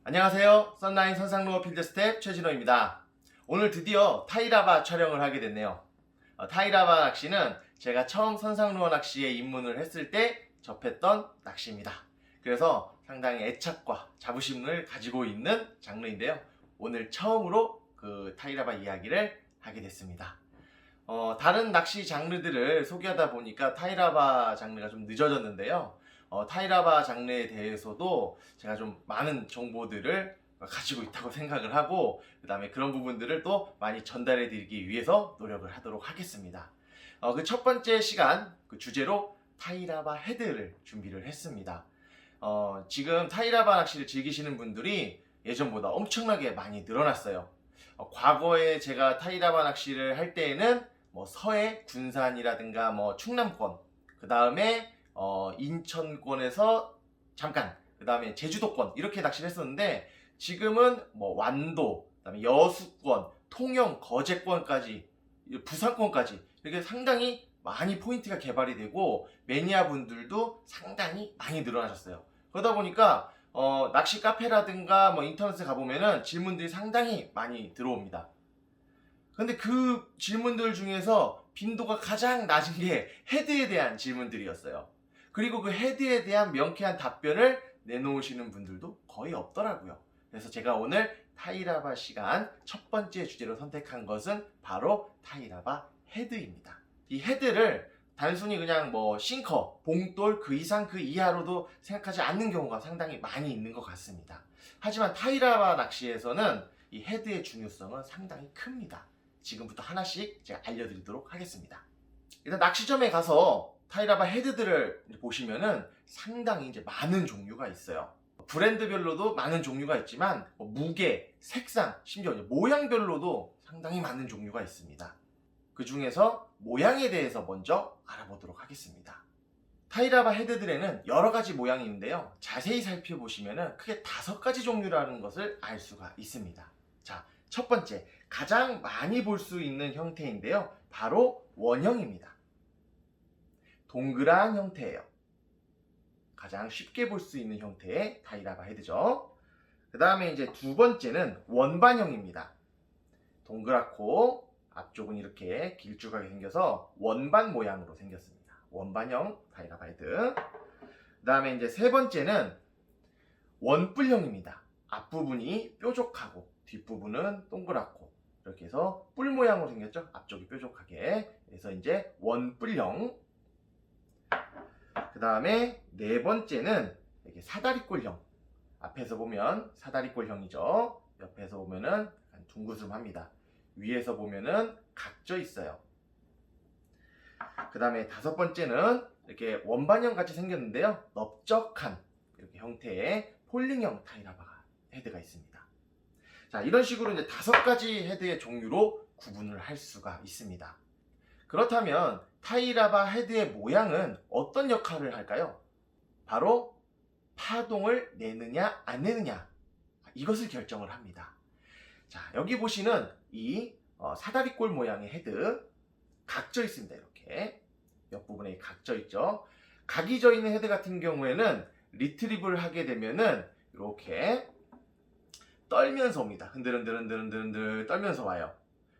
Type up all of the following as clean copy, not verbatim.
안녕하세요. 썬라인 선상로어 필드스텝 최진호입니다. 오늘 드디어 타이라바 촬영을 하게 됐네요. 타이라바 낚시는 제가 처음 선상로어 낚시에 입문을 했을 때 접했던 낚시입니다. 그래서 상당히 애착과 자부심을 가지고 있는 장르인데요. 오늘 처음으로 그 타이라바 이야기를 하게 됐습니다. 다른 낚시 장르들을 소개하다 보니까 타이라바 장르가 좀 늦어졌는데요. 타이라바 장르에 대해서도 제가 좀 많은 정보들을 가지고 있다고 생각을 하고, 그 다음에 그런 부분들을 또 많이 전달해 드리기 위해서 노력을 하도록 하겠습니다. 그 첫 번째 시간, 그 주제로 타이라바 헤드를 준비를 했습니다. 지금 타이라바 낚시를 즐기시는 분들이 예전보다 엄청나게 많이 늘어났어요. 과거에 제가 타이라바 낚시를 할 때에는 뭐 서해, 군산이라든가 뭐 충남권, 그 다음에 인천권에서 잠깐, 그 다음에 제주도권 이렇게 낚시를 했었는데, 지금은 뭐 완도, 그 다음에 여수권, 통영, 거제권까지, 부산권까지 이렇게 상당히 많이 포인트가 개발이 되고 매니아 분들도 상당히 많이 늘어나셨어요. 그러다 보니까 낚시 카페라든가 뭐 인터넷에 가보면은 질문들이 상당히 많이 들어옵니다. 근데 그 질문들 중에서 빈도가 가장 낮은 게 헤드에 대한 질문들이었어요. 그리고 그 헤드에 대한 명쾌한 답변을 내놓으시는 분들도 거의 없더라고요. 그래서 제가 오늘 타이라바 시간 첫 번째 주제로 선택한 것은 바로 타이라바 헤드입니다. 이 헤드를 단순히 그냥 뭐 싱커, 봉돌 그 이상 그 이하로도 생각하지 않는 경우가 상당히 많이 있는 것 같습니다. 하지만 타이라바 낚시에서는 이 헤드의 중요성은 상당히 큽니다. 지금부터 하나씩 제가 알려드리도록 하겠습니다. 일단 낚시점에 가서 타이라바 헤드들을 보시면은 상당히 이제 많은 종류가 있어요. 브랜드별로도 많은 종류가 있지만 무게, 색상, 심지어 모양별로도 상당히 많은 종류가 있습니다. 그 중에서 모양에 대해서 먼저 알아보도록 하겠습니다. 타이라바 헤드들에는 여러 가지 모양이 있는데요. 자세히 살펴보시면은 크게 5가지 종류라는 것을 알 수가 있습니다. 자, 첫 번째, 가장 많이 볼 수 있는 형태인데요. 바로 원형입니다. 동그란 형태예요. 가장 쉽게 볼 수 있는 형태의 타이라바 헤드죠. 그 다음에 이제 두 번째는 원반형입니다. 동그랗고 앞쪽은 이렇게 길쭉하게 생겨서 원반 모양으로 생겼습니다. 원반형 타이라바 헤드. 그 다음에 이제 세 번째는 원뿔형입니다. 앞부분이 뾰족하고 뒷부분은 동그랗고 이렇게 해서 뿔 모양으로 생겼죠. 앞쪽이 뾰족하게. 그래서 이제 원뿔형. 그 다음에 네 번째는 이렇게 사다리꼴형. 앞에서 보면 사다리꼴형이죠. 옆에서 보면은 둥그스름합니다. 위에서 보면은 각져 있어요. 그 다음에 다섯 번째는 이렇게 원반형 같이 생겼는데요. 넓적한 이렇게 형태의 폴링형 타이라바 헤드가 있습니다. 자, 이런 식으로 이제 5가지 헤드의 종류로 구분을 할 수가 있습니다. 그렇다면 타이라바 헤드의 모양은 어떤 역할을 할까요? 바로 파동을 내느냐 안 내느냐, 이것을 결정을 합니다. 자, 여기 보시는 이 사다리꼴 모양의 헤드 각져 있습니다. 이렇게 옆부분에 각져 있죠. 각이 져 있는 헤드 같은 경우에는 리트리브를 하게 되면은 이렇게 떨면서 옵니다. 흔들흔들 떨면서 와요.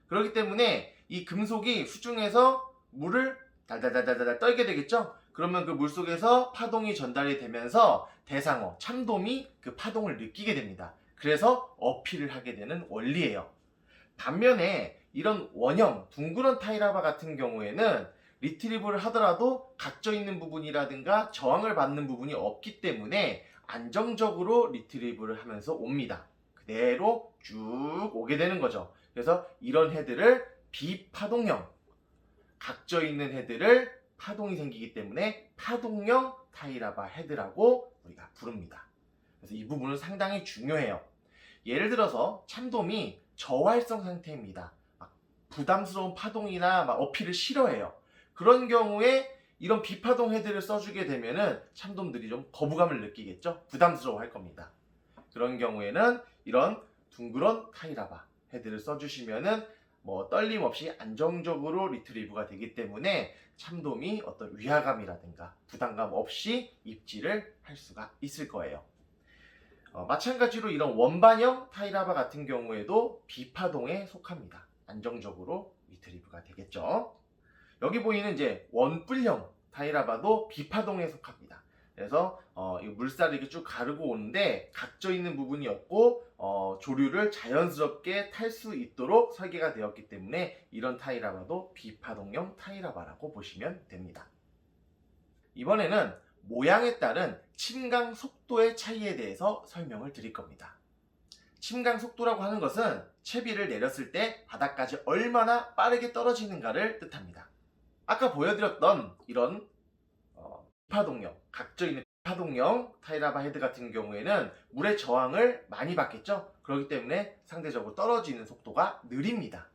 그렇기 때문에 이 금속이 수중에서 물을 달달달달달 떨게 되겠죠. 그러면 그 물 속에서 파동이 전달이 되면서 대상어, 참돔이 그 파동을 느끼게 됩니다. 그래서 어필을 하게 되는 원리예요. 반면에 이런 원형, 둥그런 타이라바 같은 경우에는 리트리브를 하더라도 각져 있는 부분이라든가 저항을 받는 부분이 없기 때문에 안정적으로 리트리브를 하면서 옵니다. 그대로 쭉 오게 되는 거죠. 그래서 이런 헤드를 비파동형, 각져 있는 헤드를 파동이 생기기 때문에 파동형 타이라바 헤드라고 우리가 부릅니다. 그래서 이 부분은 상당히 중요해요. 예를 들어서 참돔이 저활성 상태입니다. 부담스러운 파동이나 어필을 싫어해요. 그런 경우에 이런 비파동 헤드를 써주게 되면은 참돔들이 좀 거부감을 느끼겠죠. 부담스러워 할 겁니다. 그런 경우에는 이런 둥그런 타이라바 헤드를 써주시면은 떨림 없이 안정적으로 리트리브가 되기 때문에 참돔이 어떤 위화감이라든가 부담감 없이 입질을 할 수가 있을 거예요. 마찬가지로 이런 원반형 타이라바 같은 경우에도 비파동에 속합니다. 안정적으로 리트리브가 되겠죠. 여기 보이는 이제 원뿔형 타이라바도 비파동에 속합니다. 그래서 이 물살을 이렇게 쭉 가르고 오는데 각져 있는 부분이 없고 조류를 자연스럽게 탈 수 있도록 설계가 되었기 때문에 이런 타이라바도 비파동형 타이라바라고 보시면 됩니다. 이번에는 모양에 따른 침강 속도의 차이에 대해서 설명을 드릴 겁니다. 침강 속도라고 하는 것은 채비를 내렸을 때 바닥까지 얼마나 빠르게 떨어지는가를 뜻합니다. 아까 보여드렸던 이런 비파동형, 각져있는 비파동형 타이라바 헤드 같은 경우에는 물의 저항을 많이 받겠죠. 그렇기 때문에 상대적으로 떨어지는 속도가 느립니다.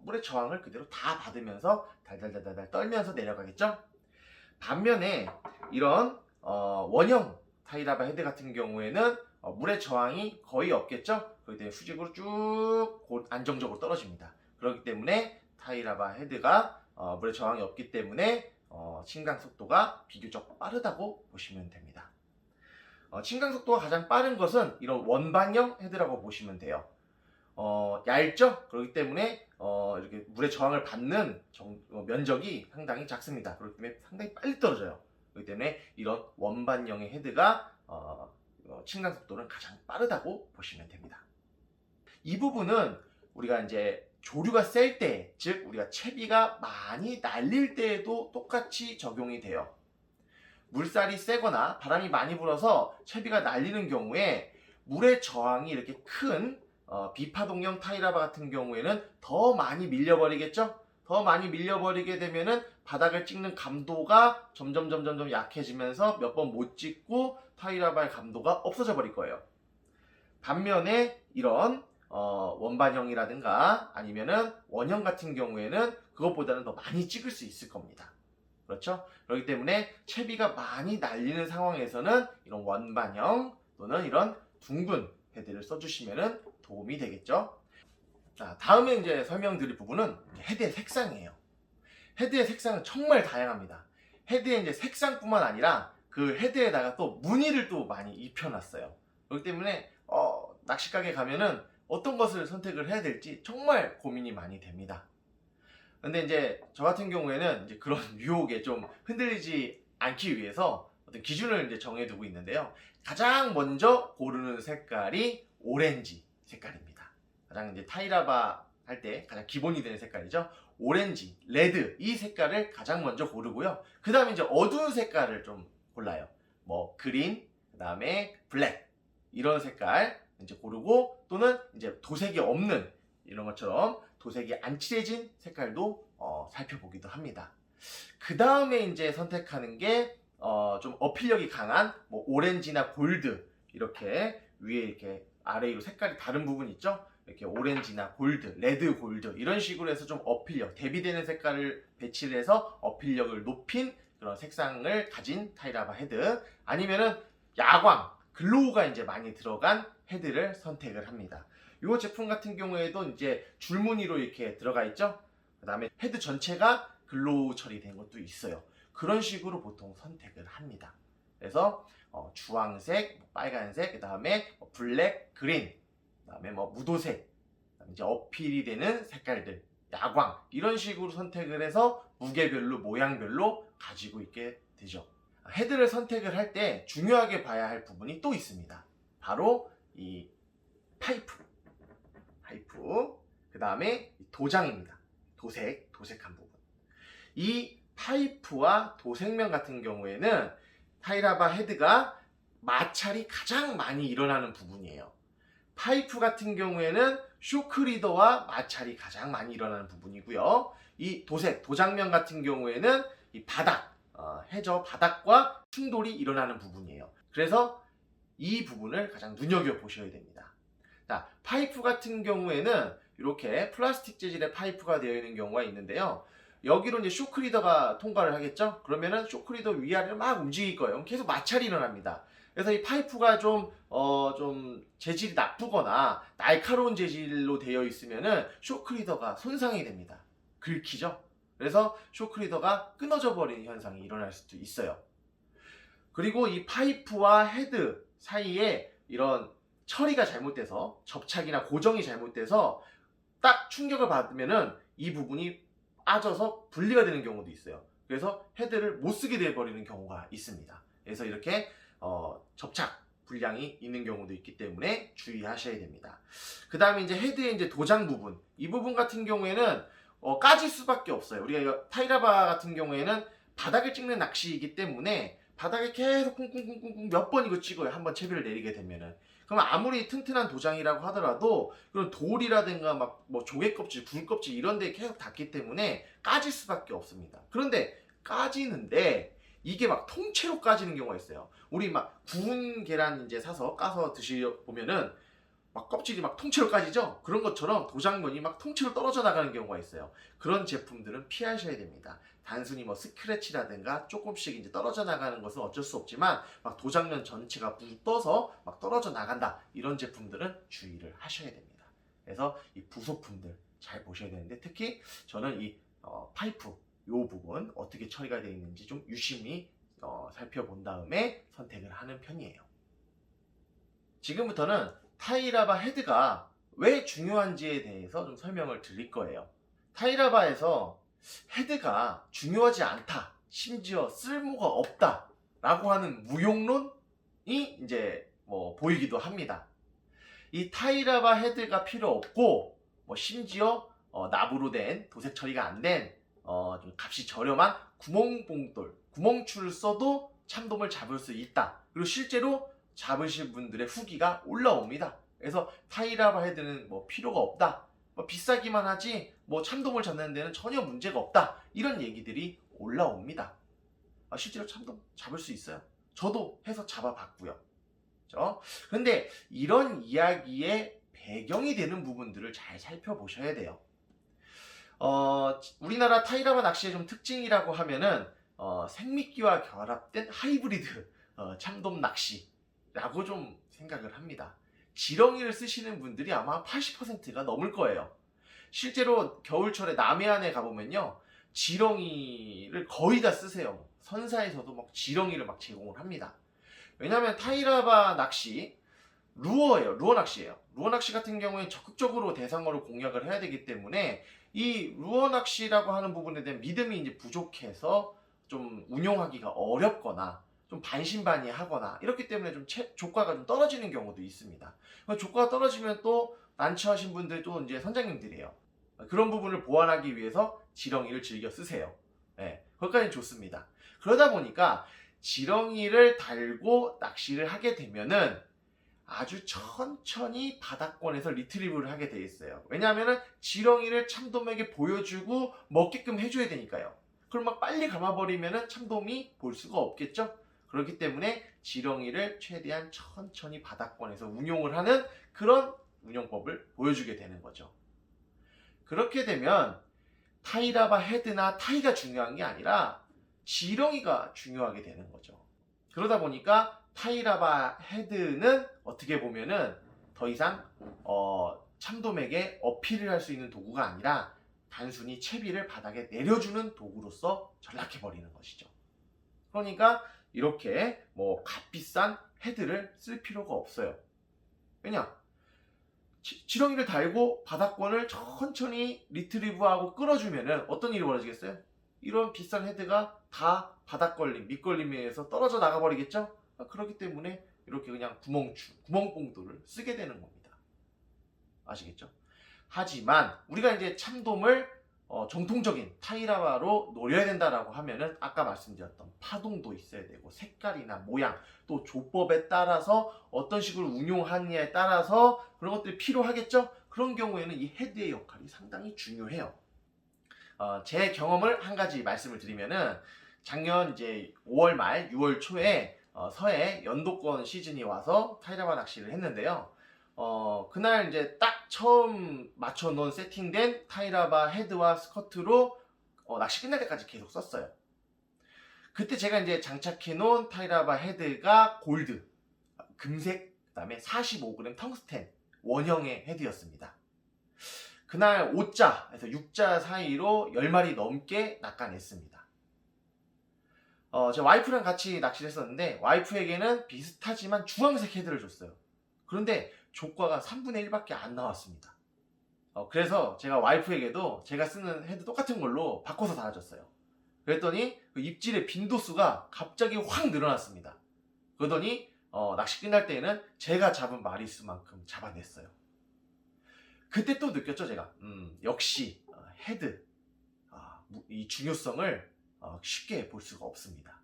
물의 저항을 그대로 다 받으면서 달달달달 떨면서 내려가겠죠. 반면에 이런 원형 타이라바 헤드 같은 경우에는 물의 저항이 거의 없겠죠. 그렇기 때문에 수직으로 쭉 안정적으로 떨어집니다. 그렇기 때문에 타이라바 헤드가 물의 저항이 없기 때문에 침강 속도가 비교적 빠르다고 보시면 됩니다. 침강 속도가 가장 빠른 것은 이런 원반형 헤드라고 보시면 돼요. 얇죠? 그렇기 때문에 이렇게 물의 저항을 받는 면적이 상당히 작습니다. 그렇기 때문에 상당히 빨리 떨어져요. 그렇기 때문에 이런 원반형의 헤드가 침강 속도는 가장 빠르다고 보시면 됩니다. 이 부분은 우리가 이제 조류가 셀 때, 즉 우리가 채비가 많이 날릴 때에도 똑같이 적용이 돼요. 물살이 세거나 바람이 많이 불어서 채비가 날리는 경우에 물의 저항이 이렇게 큰 비파동형 타이라바 같은 경우에는 더 많이 밀려버리겠죠? 더 많이 밀려버리게 되면은 바닥을 찍는 감도가 점점 약해지면서 몇 번 못 찍고 타이라바의 감도가 없어져 버릴 거예요. 반면에 이런 원반형이라든가 아니면은 원형 같은 경우에는 그것보다는 더 많이 찍을 수 있을 겁니다. 그렇죠? 그렇기 때문에 채비가 많이 날리는 상황에서는 이런 원반형 또는 이런 둥근 헤드를 써주시면 도움이 되겠죠. 자, 다음에 이제 설명드릴 부분은 헤드의 색상이에요. 헤드의 색상은 정말 다양합니다. 헤드의 이제 색상뿐만 아니라 그 헤드에다가 또 무늬를 또 많이 입혀놨어요. 그렇기 때문에 낚시가게 가면은 어떤 것을 선택을 해야 될지 정말 고민이 많이 됩니다. 근데 이제 저 같은 경우에는 이제 그런 유혹에 좀 흔들리지 않기 위해서 어떤 기준을 이제 정해두고 있는데요. 가장 먼저 고르는 색깔이 오렌지 색깔입니다. 가장 이제 타이라바 할 때 가장 기본이 되는 색깔이죠. 오렌지, 레드 이 색깔을 가장 먼저 고르고요. 그 다음에 이제 어두운 색깔을 좀 골라요. 뭐 그린, 그 다음에 블랙 이런 색깔 이제 고르고 또는 이제 도색이 없는 이런 것처럼 도색이 안 칠해진 색깔도 살펴보기도 합니다. 그 다음에 이제 선택하는 게 좀 어필력이 강한 뭐 오렌지나 골드 이렇게 위에 이렇게 아래 위로 색깔이 다른 부분 있죠? 이렇게 오렌지나 골드, 레드 골드 이런 식으로 해서 좀 어필력, 대비되는 색깔을 배치를 해서 어필력을 높인 그런 색상을 가진 타이라바 헤드 아니면은 야광, 글로우가 이제 많이 들어간 헤드를 선택을 합니다. 이 제품 같은 경우에도 이제 줄무늬로 이렇게 들어가 있죠. 그 다음에 헤드 전체가 글로우 처리된 것도 있어요. 그런 식으로 보통 선택을 합니다. 그래서 주황색, 빨간색, 그 다음에 블랙, 그린, 그 다음에 뭐 무도색, 그다음에 이제 어필이 되는 색깔들, 야광 이런 식으로 선택을 해서 무게별로, 모양별로 가지고 있게 되죠. 헤드를 선택을 할 때 중요하게 봐야 할 부분이 또 있습니다. 바로 이 파이프, 그 다음에 도장입니다. 도색한 부분. 이 파이프와 도색면 같은 경우에는 타이라바 헤드가 마찰이 가장 많이 일어나는 부분이에요. 파이프 같은 경우에는 쇼크 리더와 마찰이 가장 많이 일어나는 부분이고요. 이 도장면 같은 경우에는 이 바닥, 해저 바닥과 충돌이 일어나는 부분이에요. 그래서 이 부분을 가장 눈여겨보셔야 됩니다. 자, 파이프 같은 경우에는 이렇게 플라스틱 재질의 파이프가 되어 있는 경우가 있는데요. 여기로 이제 쇼크 리더가 통과를 하겠죠? 그러면은 쇼크 리더 위아래를 막 움직일 거예요. 계속 마찰이 일어납니다. 그래서 이 파이프가 좀 재질이 나쁘거나 날카로운 재질로 되어 있으면은 쇼크 리더가 손상이 됩니다. 긁히죠? 그래서 쇼크 리더가 끊어져 버리는 현상이 일어날 수도 있어요. 그리고 이 파이프와 헤드 사이에 이런 처리가 잘못돼서 접착이나 고정이 잘못돼서 딱 충격을 받으면은 이 부분이 빠져서 분리가 되는 경우도 있어요. 그래서 헤드를 못 쓰게 되어버리는 경우가 있습니다. 그래서 이렇게 접착 불량이 있는 경우도 있기 때문에 주의하셔야 됩니다. 그 다음에 이제 헤드의 이제 도장 부분, 이 부분 같은 경우에는 까질 수밖에 없어요. 우리가 이거 타이라바 같은 경우에는 바닥을 찍는 낚시이기 때문에 바닥에 계속 쿵쿵쿵쿵 몇 번 이거 찍어요. 한번 채비를 내리게 되면은. 그럼 아무리 튼튼한 도장이라고 하더라도 그런 돌이라든가 막 뭐 조개 껍질, 굴 껍질 이런 데 계속 닿기 때문에 까질 수밖에 없습니다. 그런데 까지는데 이게 막 통째로 까지는 경우가 있어요. 우리 막 구운 계란 이제 사서 까서 드셔보면은 막 껍질이 막 통째로 까지죠? 그런 것처럼 도장면이 막 통째로 떨어져 나가는 경우가 있어요. 그런 제품들은 피하셔야 됩니다. 단순히 뭐 스크래치라든가 조금씩 이제 떨어져 나가는 것은 어쩔 수 없지만 막 도장면 전체가 묻어서 막 떨어져 나간다. 이런 제품들은 주의를 하셔야 됩니다. 그래서 이 부속품들 잘 보셔야 되는데 특히 저는 이 파이프 요 부분 어떻게 처리가 되어 있는지 좀 유심히 살펴본 다음에 선택을 하는 편이에요. 지금부터는 타이라바 헤드가 왜 중요한지에 대해서 좀 설명을 드릴 거예요. 타이라바에서 헤드가 중요하지 않다, 심지어 쓸모가 없다 라고 하는 무용론이 이제 보이기도 합니다. 이 타이라바 헤드가 필요 없고 심지어 납으로 된 도색 처리가 안 된 좀 값이 저렴한 구멍봉돌, 구멍줄을 써도 참돔을 잡을 수 있다. 그리고 실제로 잡으실 분들의 후기가 올라옵니다. 그래서 타이라바 헤드는 필요가 없다, 비싸기만 하지 참돔을 잡는 데는 전혀 문제가 없다, 이런 얘기들이 올라옵니다. 실제로 참돔 잡을 수 있어요. 저도 해서 잡아봤고요. 그렇죠? 그런데 이런 이야기의 배경이 되는 부분들을 잘 살펴보셔야 돼요. 우리나라 타이라바 낚시의 좀 특징이라고 하면은 생미끼와 결합된 하이브리드 참돔 낚시라고 좀 생각을 합니다. 지렁이를 쓰시는 분들이 아마 80%가 넘을 거예요. 실제로 겨울철에 남해안에 가보면요, 지렁이를 거의 다 쓰세요. 선사에서도 막 지렁이를 막 제공을 합니다. 왜냐하면 타이라바 낚시 루어예요. 루어 낚시예요. 루어 낚시 같은 경우에 적극적으로 대상어를 공략을 해야 되기 때문에 이 루어 낚시라고 하는 부분에 대한 믿음이 이제 부족해서 좀 운용하기가 어렵거나 좀 반신반의하거나 이렇기 때문에 좀 조과가 좀 떨어지는 경우도 있습니다. 조과가 떨어지면 또 난처하신 분들도 이제 선장님들이에요. 그런 부분을 보완하기 위해서 지렁이를 즐겨 쓰세요. 네, 그것까지는 좋습니다. 그러다 보니까 지렁이를 달고 낚시를 하게 되면은 아주 천천히 바닥권에서 리트리브를 하게 돼 있어요. 왜냐하면 지렁이를 참돔에게 보여주고 먹게끔 해줘야 되니까요. 그럼 막 빨리 감아버리면 참돔이 볼 수가 없겠죠? 그렇기 때문에 지렁이를 최대한 천천히 바닥권에서 운용을 하는 그런 운용법을 보여주게 되는 거죠. 그렇게 되면 타이라바 헤드나 타이가 중요한 게 아니라 지렁이가 중요하게 되는 거죠. 그러다 보니까 타이라바 헤드는 어떻게 보면은 더 이상 참돔에게 어필을 할 수 있는 도구가 아니라 단순히 채비를 바닥에 내려주는 도구로서 전락해버리는 것이죠. 그러니까 이렇게 값비싼 헤드를 쓸 필요가 없어요. 왜냐? 지렁이를 달고 바닥권을 천천히 리트리브하고 끌어주면은 어떤 일이 벌어지겠어요? 이런 비싼 헤드가 다 바닥걸림, 밑걸림에 의해서 떨어져 나가버리겠죠? 그렇기 때문에 이렇게 그냥 구멍봉돌을 쓰게 되는 겁니다. 아시겠죠? 하지만 우리가 이제 참돔을 정통적인 타이라바로 노려야 된다라고 하면은 아까 말씀드렸던 파동도 있어야 되고 색깔이나 모양, 또 조법에 따라서 어떤 식으로 운용하느냐에 따라서 그런 것들이 필요하겠죠? 그런 경우에는 이 헤드의 역할이 상당히 중요해요. 제 경험을 한 가지 말씀을 드리면은 작년 이제 5월 말 6월 초에 서해 연도권 시즌이 와서 타이라바 낚시를 했는데요. 그날 이제 딱 처음 맞춰놓은 세팅된 타이라바 헤드와 스커트로 낚시 끝날 때까지 계속 썼어요. 그때 제가 이제 장착해놓은 타이라바 헤드가 골드, 금색, 그 다음에 45g 텅스텐 원형의 헤드였습니다. 그날 5자에서 6자 사이로 10마리 넘게 낚아냈습니다. 제 와이프랑 같이 낚시를 했었는데 와이프에게는 비슷하지만 주황색 헤드를 줬어요. 그런데 조과가 3분의 1밖에 안 나왔습니다. 그래서 제가 와이프에게도 제가 쓰는 헤드 똑같은 걸로 바꿔서 달아줬어요. 그랬더니 그 입질의 빈도수가 갑자기 확 늘어났습니다. 그러더니 낚시 끝날 때에는 제가 잡은 마리수만큼 잡아냈어요. 그때 또 느꼈죠, 제가. 역시 헤드 이 중요성을 쉽게 볼 수가 없습니다.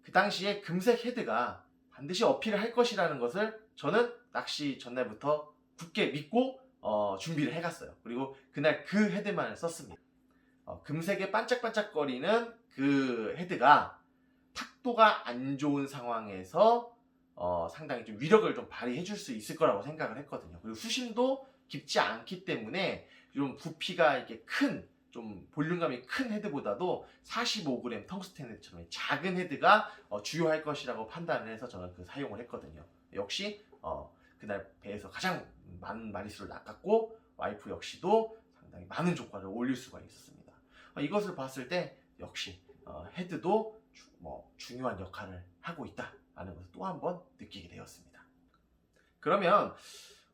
그 당시에 금색 헤드가 반드시 어필을 할 것이라는 것을 저는 낚시 전날부터 굳게 믿고 준비를 해갔어요. 그리고 그날 그 헤드만을 썼습니다. 금색의 반짝반짝거리는 그 헤드가 탁도가 안 좋은 상황에서 상당히 좀 위력을 좀 발휘해 줄 수 있을 거라고 생각을 했거든요. 그리고 수심도 깊지 않기 때문에 좀 부피가 이렇게 큰, 좀 볼륨감이 큰 헤드보다도 45g 텅스텐 헤드처럼 작은 헤드가 주요할 것이라고 판단을 해서 저는 그 사용을 했거든요. 역시 그날 배에서 가장 많은 마리수를 낚았고 와이프 역시도 상당히 많은 조과를 올릴 수가 있었습니다. 이것을 봤을 때 역시 헤드도 중요한 역할을 하고 있다라는 것을 또 한 번 느끼게 되었습니다. 그러면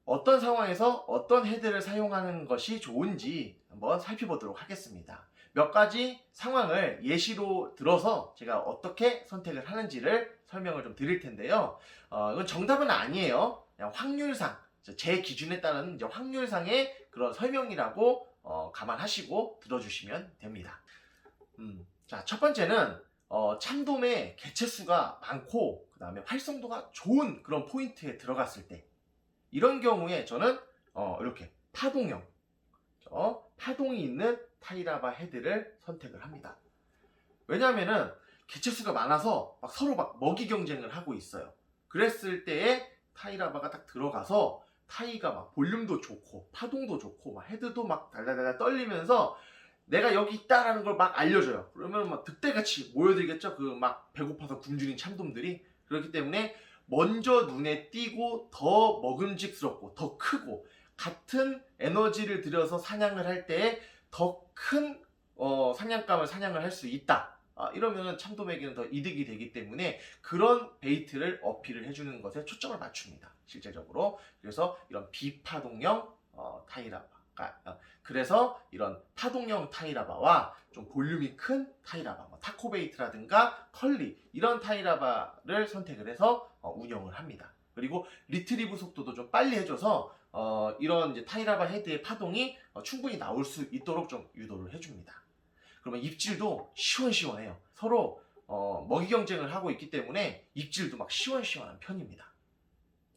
어떤 상황에서 어떤 헤드를 사용하는 것이 좋은지 한번 살펴보도록 하겠습니다. 몇 가지 상황을 예시로 들어서 제가 어떻게 선택을 하는지를 설명을 좀 드릴 텐데요. 이건 정답은 아니에요. 그냥 확률상, 제 기준에 따른 이제 확률상의 그런 설명이라고 감안하시고 들어주시면 됩니다. 자, 첫 번째는 참돔의 개체수가 많고 그 다음에 활성도가 좋은 그런 포인트에 들어갔을 때, 이런 경우에 저는 이렇게 파동형, 파동이 있는 타이라바 헤드를 선택을 합니다. 왜냐하면은 개체수가 많아서 서로 먹이 경쟁을 하고 있어요. 그랬을 때에 타이라바가 딱 들어가서 타이가 볼륨도 좋고 파동도 좋고 헤드도 달달달 떨리면서 내가 여기 있다라는 걸 알려줘요. 그러면 득대같이 모여들겠죠. 그 배고파서 굶주린 참돔들이. 그렇기 때문에 먼저 눈에 띄고 더 먹음직스럽고 더 크고 같은 에너지를 들여서 사냥을 할 때에 더 큰 사냥감을 사냥을 할 수 있다. 이러면 참돔에게는 더 이득이 되기 때문에 그런 베이트를 어필을 해주는 것에 초점을 맞춥니다. 실제적으로. 그래서 이런 비파동형 타이라바, 그래서 이런 파동형 타이라바와 좀 볼륨이 큰 타이라바, 타코베이트라든가 컬리, 이런 타이라바를 선택을 해서 운영을 합니다. 그리고 리트리브 속도도 좀 빨리 해줘서 이런 이제 타이라바 헤드의 파동이 충분히 나올 수 있도록 좀 유도를 해줍니다. 그러면 입질도 시원시원해요. 서로 먹이 경쟁을 하고 있기 때문에 입질도 시원시원한 편입니다.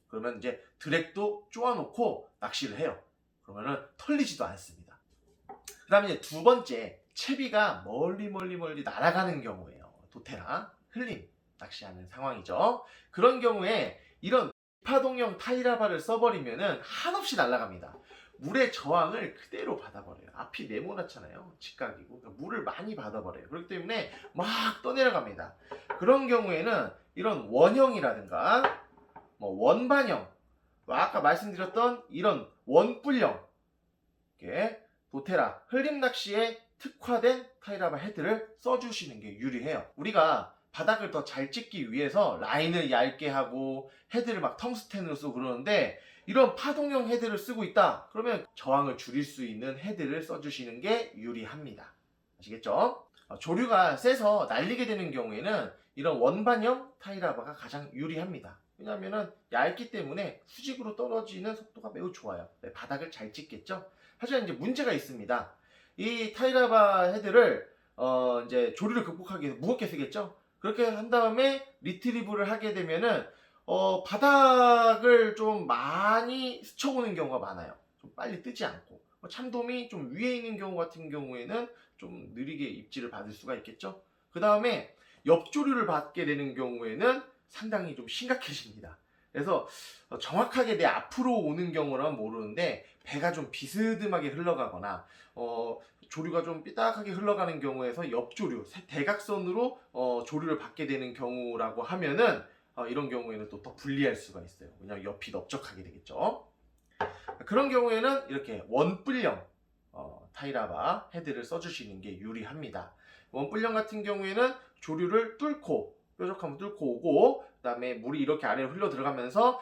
그러면 이제 드랙도 쪼아놓고 낚시를 해요. 그러면은 털리지도 않습니다. 그 다음에 이제 두 번째, 채비가 멀리 날아가는 경우에요. 도테라, 흘림 낚시하는 상황이죠. 그런 경우에 이런 파동형 타이라바를 써버리면은 한없이 날아갑니다. 물의 저항을 그대로 받아버려요. 앞이 네모나잖아요. 직각이고. 그러니까 물을 많이 받아버려요. 그렇기 때문에 떠내려갑니다. 그런 경우에는 이런 원형이라든가 원반형, 아까 말씀드렸던 이런 원뿔형, 도테라, 흘림 낚시에 특화된 타이라바 헤드를 써주시는 게 유리해요. 우리가 바닥을 더 잘 찍기 위해서 라인을 얇게 하고 헤드를 텅스텐으로 쓰고 그러는데, 이런 파동형 헤드를 쓰고 있다 그러면 저항을 줄일 수 있는 헤드를 써주시는 게 유리합니다. 아시겠죠? 조류가 세서 날리게 되는 경우에는 이런 원반형 타이라바가 가장 유리합니다. 왜냐하면 얇기 때문에 수직으로 떨어지는 속도가 매우 좋아요. 바닥을 잘 찍겠죠? 하지만 이제 문제가 있습니다. 이 타이라바 헤드를 이제 조류를 극복하기 위해서 무겁게 쓰겠죠? 그렇게 한 다음에 리트리브를 하게 되면은 바닥을 좀 많이 스쳐오는 경우가 많아요. 좀 빨리 뜨지 않고. 참돔이 좀 위에 있는 경우 같은 경우에는 좀 느리게 입질을 받을 수가 있겠죠. 그 다음에 옆조류를 받게 되는 경우에는 상당히 좀 심각해집니다. 그래서 정확하게 내 앞으로 오는 경우는 모르는데 배가 좀 비스듬하게 흘러가거나 조류가 좀 삐딱하게 흘러가는 경우에서 옆조류, 대각선으로 조류를 받게 되는 경우라고 하면은 이런 경우에는 또 더 불리할 수가 있어요. 왜냐하면 옆이 넓적하게 되겠죠. 그런 경우에는 이렇게 원뿔형 타이라바 헤드를 써주시는 게 유리합니다. 원뿔형 같은 경우에는 조류를 뚫고 뾰족함을 뚫고 오고, 그다음에 물이 이렇게 아래로 흘러 들어가면서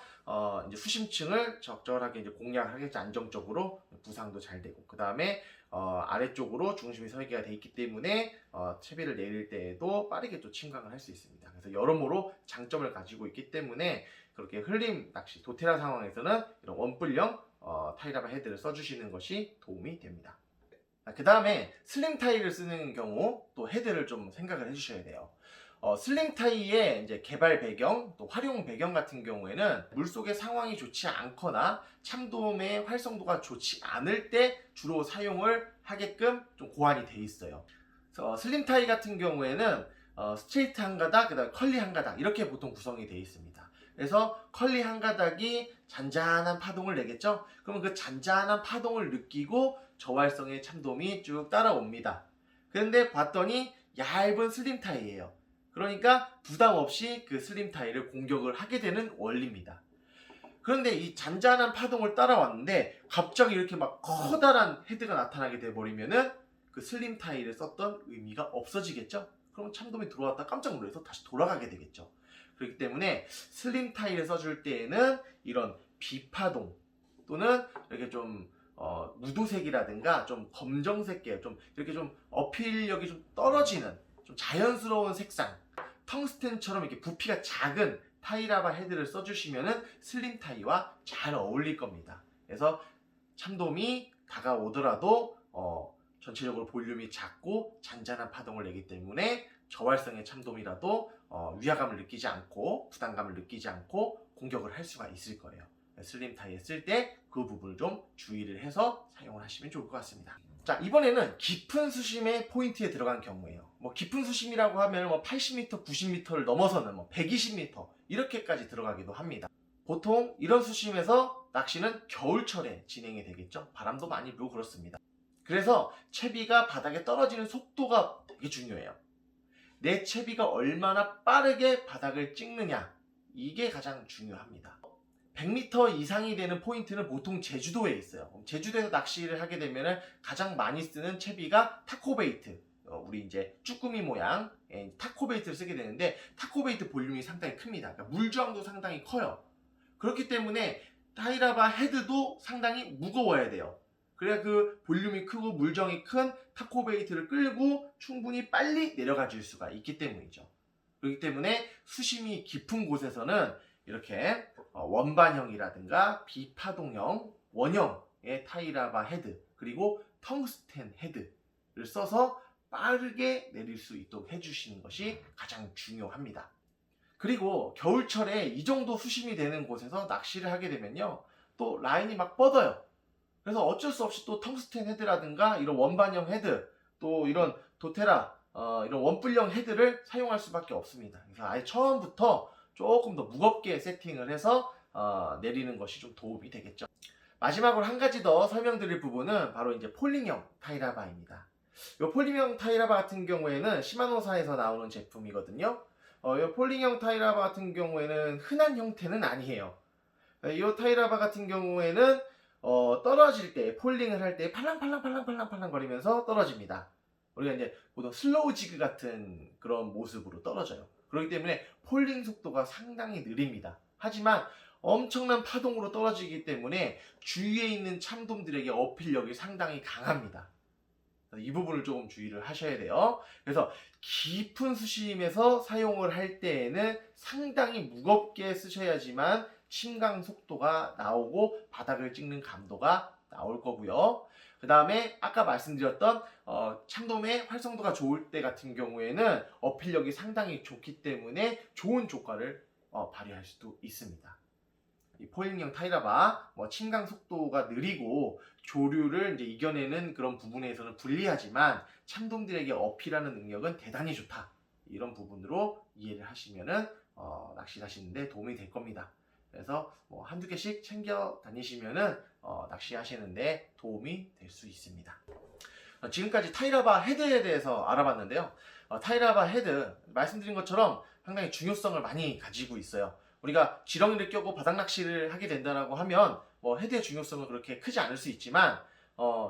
이제 수심층을 적절하게 이제 공략을 하겠죠. 안정적으로 부상도 잘 되고, 그다음에 아래쪽으로 중심이 설계가 돼 있기 때문에 채비를 내릴 때에도 빠르게 또 침강을 할 수 있습니다. 그래서 여러모로 장점을 가지고 있기 때문에 그렇게 흘림 낚시, 도테라 상황에서는 이런 원뿔형 타이라바 헤드를 써주시는 것이 도움이 됩니다. 그 다음에 슬링 타이를 쓰는 경우 또 헤드를 좀 생각을 해주셔야 돼요. 슬링 타이의 이제 개발 배경, 또 활용 배경 같은 경우에는 물속의 상황이 좋지 않거나 참돔의 활성도가 좋지 않을 때 주로 사용을 하게끔 좀 고안이 돼 있어요. 그래서 슬링 타이 같은 경우에는 스트레이트 한 가닥, 그다음 컬리 한 가닥 이렇게 보통 구성이 되어 있습니다. 그래서 컬리 한 가닥이 잔잔한 파동을 내겠죠? 그러면 그 잔잔한 파동을 느끼고 저활성의 참돔이 쭉 따라옵니다. 그런데 봤더니 얇은 슬림 타이예요. 그러니까 부담 없이 그 슬림 타이를 공격을 하게 되는 원리입니다. 그런데 이 잔잔한 파동을 따라왔는데 갑자기 이렇게 막 커다란 헤드가 나타나게 돼버리면은 그 슬림 타이를 썼던 의미가 없어지겠죠? 그럼 참돔이 들어왔다 깜짝 놀라서 다시 돌아가게 되겠죠. 그렇기 때문에 슬림 타이를 써줄 때에는 이런 비파동 또는 이렇게 좀 무도색이라든가 좀 검정색 계열, 좀 이렇게 좀 어필력이 좀 떨어지는 좀 자연스러운 색상, 텅스텐처럼 이렇게 부피가 작은 타이라바 헤드를 써주시면은 슬림 타이와 잘 어울릴 겁니다. 그래서 참돔이 다가오더라도 전체적으로 볼륨이 작고 잔잔한 파동을 내기 때문에 저활성의 참돔이라도 위화감을 느끼지 않고 부담감을 느끼지 않고 공격을 할 수가 있을 거예요. 슬림 타이에 쓸 때 그 부분을 좀 주의를 해서 사용을 하시면 좋을 것 같습니다. 자, 이번에는 깊은 수심의 포인트에 들어간 경우예요. 뭐 깊은 수심이라고 하면 뭐 80m, 90m를 넘어서는 뭐 120m 이렇게까지 들어가기도 합니다. 보통 이런 수심에서 낚시는 겨울철에 진행이 되겠죠. 바람도 많이 불고 그렇습니다. 그래서 채비가 바닥에 떨어지는 속도가 되게 중요해요. 내 채비가 얼마나 빠르게 바닥을 찍느냐, 이게 가장 중요합니다. 100m 이상이 되는 포인트는 보통 제주도에 있어요. 제주도에서 낚시를 하게 되면 가장 많이 쓰는 채비가 타코베이트, 우리 이제 쭈꾸미 모양 타코베이트를 쓰게 되는데, 타코베이트 볼륨이 상당히 큽니다. 그러니까 물저항도 상당히 커요. 그렇기 때문에 타이라바 헤드도 상당히 무거워야 돼요. 그래야 그 볼륨이 크고 물정이 큰 타코베이트를 끌고 충분히 빨리 내려가 줄 수가 있기 때문이죠. 그렇기 때문에 수심이 깊은 곳에서는 이렇게 원반형이라든가 비파동형, 원형의 타이라바 헤드, 그리고 텅스텐 헤드를 써서 빠르게 내릴 수 있도록 해주시는 것이 가장 중요합니다. 그리고 겨울철에 이 정도 수심이 되는 곳에서 낚시를 하게 되면요, 또 라인이 막 뻗어요. 그래서 어쩔 수 없이 또 텅스텐 헤드라든가 이런 원반형 헤드, 또 이런 도테라, 이런 원뿔형 헤드를 사용할 수밖에 없습니다. 그래서 아예 처음부터 조금 더 무겁게 세팅을 해서 내리는 것이 좀 도움이 되겠죠. 마지막으로 한 가지 더 설명드릴 부분은 바로 이제 폴링형 타이라바입니다. 이 폴링형 타이라바 같은 경우에는 시마노사에서 나오는 제품이거든요. 이 폴링형 타이라바 같은 경우에는 흔한 형태는 아니에요. 이 타이라바 같은 경우에는 떨어질 때, 폴링을 할 때 팔랑팔랑 거리면서 떨어집니다. 우리가 이제 보통 슬로우 지그 같은 그런 모습으로 떨어져요. 그렇기 때문에 폴링 속도가 상당히 느립니다. 하지만 엄청난 파동으로 떨어지기 때문에 주위에 있는 참돔들에게 어필력이 상당히 강합니다. 이 부분을 조금 주의를 하셔야 돼요. 그래서 깊은 수심에서 사용을 할 때에는 상당히 무겁게 쓰셔야지만 침강 속도가 나오고 바닥을 찍는 감도가 나올 거고요. 그 다음에 아까 말씀드렸던 참돔의 활성도가 좋을 때 같은 경우에는 어필력이 상당히 좋기 때문에 좋은 조과를 발휘할 수도 있습니다. 이 포획형 타이라바 침강 속도가 느리고 조류를 이제 이겨내는 그런 부분에서는 불리하지만 참돔들에게 어필하는 능력은 대단히 좋다. 이런 부분으로 이해를 하시면은 낚시하시는데 도움이 될 겁니다. 그래서 한두 개씩 챙겨 다니시면은 낚시하시는데 도움이 될 수 있습니다. 지금까지 타이라바 헤드에 대해서 알아봤는데요. 타이라바 헤드 말씀드린 것처럼 상당히 중요성을 많이 가지고 있어요. 우리가 지렁이를 껴고 바닥 낚시를 하게 된다고 하면 헤드의 중요성은 그렇게 크지 않을 수 있지만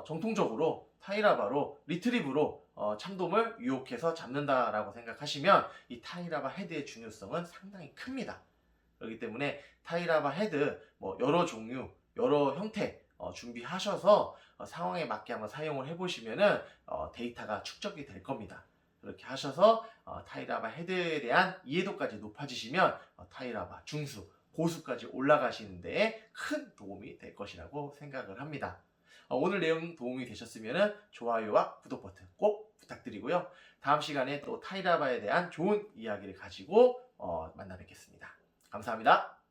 정통적으로 타이라바로 리트리브로 참돔을 유혹해서 잡는다라고 생각하시면 이 타이라바 헤드의 중요성은 상당히 큽니다. 그렇기 때문에 타이라바 헤드 여러 종류, 여러 형태 준비하셔서 상황에 맞게 한번 사용을 해보시면은 데이터가 축적이 될 겁니다. 그렇게 하셔서 타이라바 헤드에 대한 이해도까지 높아지시면 타이라바 중수, 고수까지 올라가시는 데에 큰 도움이 될 것이라고 생각을 합니다. 오늘 내용 도움이 되셨으면 좋아요와 구독 버튼 꼭 부탁드리고요. 다음 시간에 또 타이라바에 대한 좋은 이야기를 가지고 만나 뵙겠습니다. 감사합니다.